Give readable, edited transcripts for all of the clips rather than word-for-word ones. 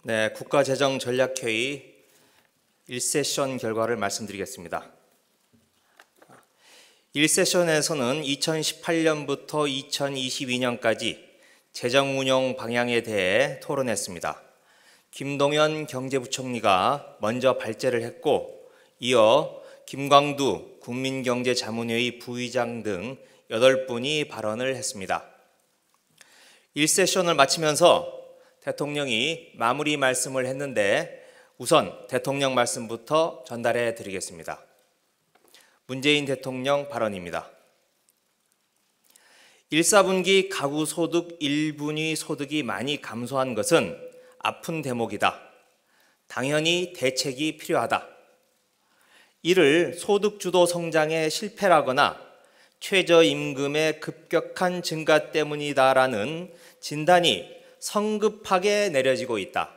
네, 국가재정전략회의 1세션 결과를 말씀드리겠습니다. 1세션에서는 2018년부터 2022년까지 재정운용 방향에 대해 토론했습니다. 김동연 경제부총리가 먼저 발제를 했고, 이어 김광두 국민경제자문회의 부의장 등 8분이 발언을 했습니다. 1세션을 마치면서 대통령이 마무리 말씀을 했는데 우선 대통령 말씀부터 전달해 드리겠습니다. 문재인 대통령 발언입니다. 1사분기 가구 소득 1분위 소득이 많이 감소한 것은 아픈 대목이다. 당연히 대책이 필요하다. 이를 소득 주도 성장의 실패라거나 최저임금의 급격한 증가 때문이다라는 진단이 성급하게 내려지고 있다.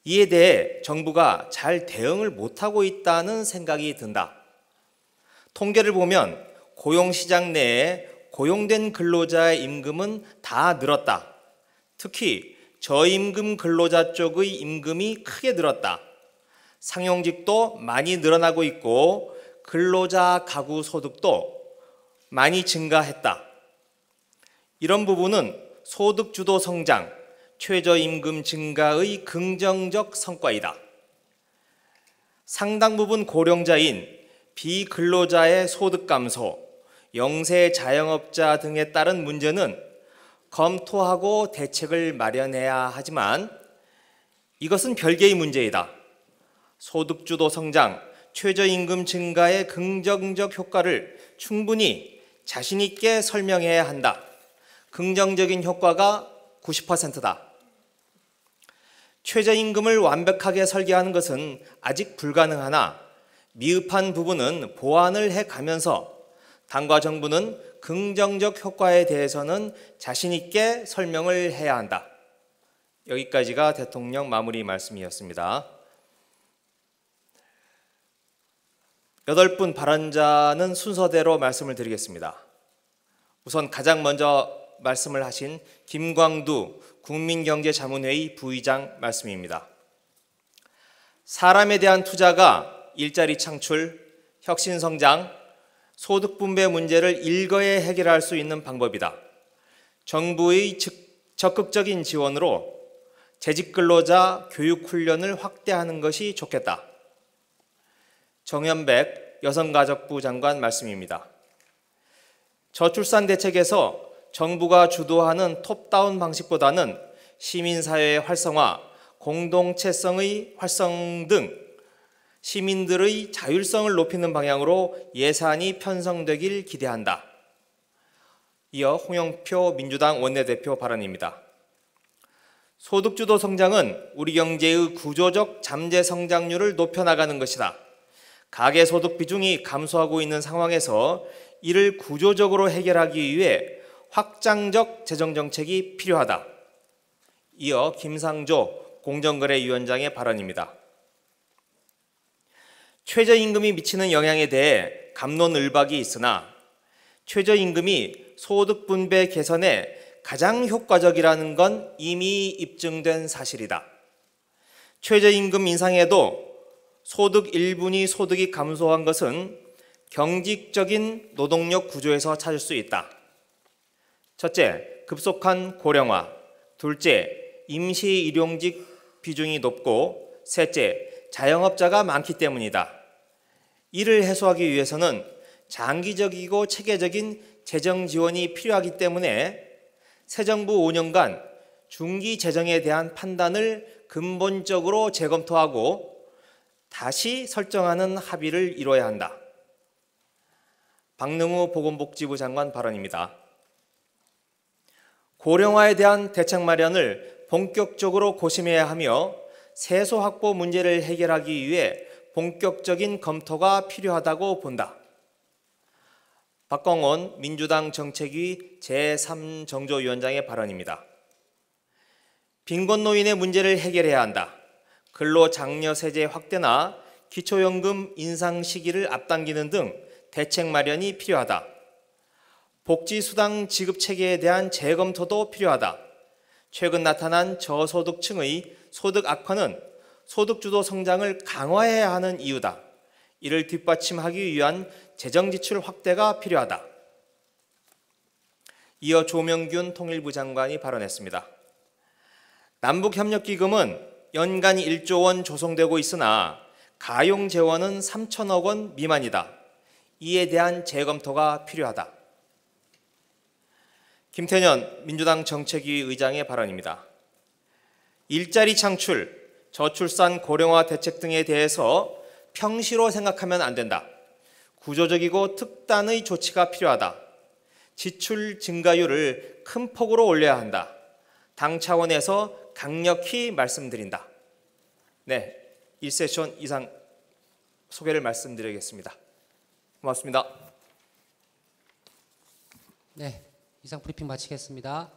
이에 대해 정부가 잘 대응을 못하고 있다는 생각이 든다. 통계를 보면 고용시장 내에 고용된 근로자의 임금은 다 늘었다. 특히 저임금 근로자 쪽의 임금이 크게 늘었다. 상용직도 많이 늘어나고 있고 근로자 가구 소득도 많이 증가했다. 이런 부분은 소득 주도 성장, 최저임금 증가의 긍정적 성과이다. 상당 부분 고령자인 비근로자의 소득 감소, 영세 자영업자 등에 따른 문제는 검토하고 대책을 마련해야 하지만 이것은 별개의 문제이다. 소득 주도 성장, 최저임금 증가의 긍정적 효과를 충분히 자신 있게 설명해야 한다. 긍정적인 효과가 90%다. 최저임금을 완벽하게 설계하는 것은 아직 불가능하나 미흡한 부분은 보완을 해가면서 당과 정부는 긍정적 효과에 대해서는 자신 있게 설명을 해야 한다. 여기까지가 대통령 마무리 말씀이었습니다. 8분 발언자는 순서대로 말씀을 드리겠습니다. 우선 가장 먼저 말씀을 하신 김광두 국민경제자문회의 부의장 말씀입니다. 사람에 대한 투자가 일자리 창출, 혁신성장, 소득분배 문제를 일거에 해결할 수 있는 방법이다. 정부의 적극적인 지원으로 재직근로자 교육훈련을 확대하는 것이 좋겠다. 정현백 여성가족부 장관 말씀입니다. 저출산 대책에서 정부가 주도하는 톱다운 방식보다는 시민사회의 활성화, 공동체성의 활성 등 시민들의 자율성을 높이는 방향으로 예산이 편성되길 기대한다. 이어 홍영표 민주당 원내대표 발언입니다. 소득주도 성장은 우리 경제의 구조적 잠재 성장률을 높여나가는 것이다. 가계소득 비중이 감소하고 있는 상황에서 이를 구조적으로 해결하기 위해 확장적 재정정책이 필요하다. 이어 김상조 공정거래위원장의 발언입니다. 최저임금이 미치는 영향에 대해 갑론을박이 있으나 최저임금이 소득 분배 개선에 가장 효과적이라는 건 이미 입증된 사실이다. 최저임금 인상에도 소득 1분위 소득이 감소한 것은 경직적인 노동력 구조에서 찾을 수 있다. 첫째, 급속한 고령화. 둘째, 임시 일용직 비중이 높고 셋째, 자영업자가 많기 때문이다. 이를 해소하기 위해서는 장기적이고 체계적인 재정 지원이 필요하기 때문에 새 정부 5년간 중기 재정에 대한 판단을 근본적으로 재검토하고 다시 설정하는 합의를 이뤄야 한다. 박능우 보건복지부 장관 발언입니다. 고령화에 대한 대책 마련을 본격적으로 고심해야 하며 세소 확보 문제를 해결하기 위해 본격적인 검토가 필요하다고 본다. 박광원 민주당 정책위 제3정조위원장의 발언입니다. 빈곤노인의 문제를 해결해야 한다. 근로장려세제 확대나 기초연금 인상 시기를 앞당기는 등 대책 마련이 필요하다. 복지수당 지급 체계에 대한 재검토도 필요하다. 최근 나타난 저소득층의 소득 악화는 소득주도 성장을 강화해야 하는 이유다. 이를 뒷받침하기 위한 재정 지출 확대가 필요하다. 이어 조명균 통일부 장관이 발언했습니다. 남북협력기금은 연간 1조 원 조성되고 있으나 가용 재원은 3천억 원 미만이다. 이에 대한 재검토가 필요하다. 김태년 민주당 정책위 의장의 발언입니다. 일자리 창출, 저출산 고령화 대책 등에 대해서 평시로 생각하면 안 된다. 구조적이고 특단의 조치가 필요하다. 지출 증가율을 큰 폭으로 올려야 한다. 당 차원에서 강력히 말씀드린다. 네, 1세션 이상 소개를 말씀드리겠습니다. 고맙습니다. 네, 이상 브리핑 마치겠습니다.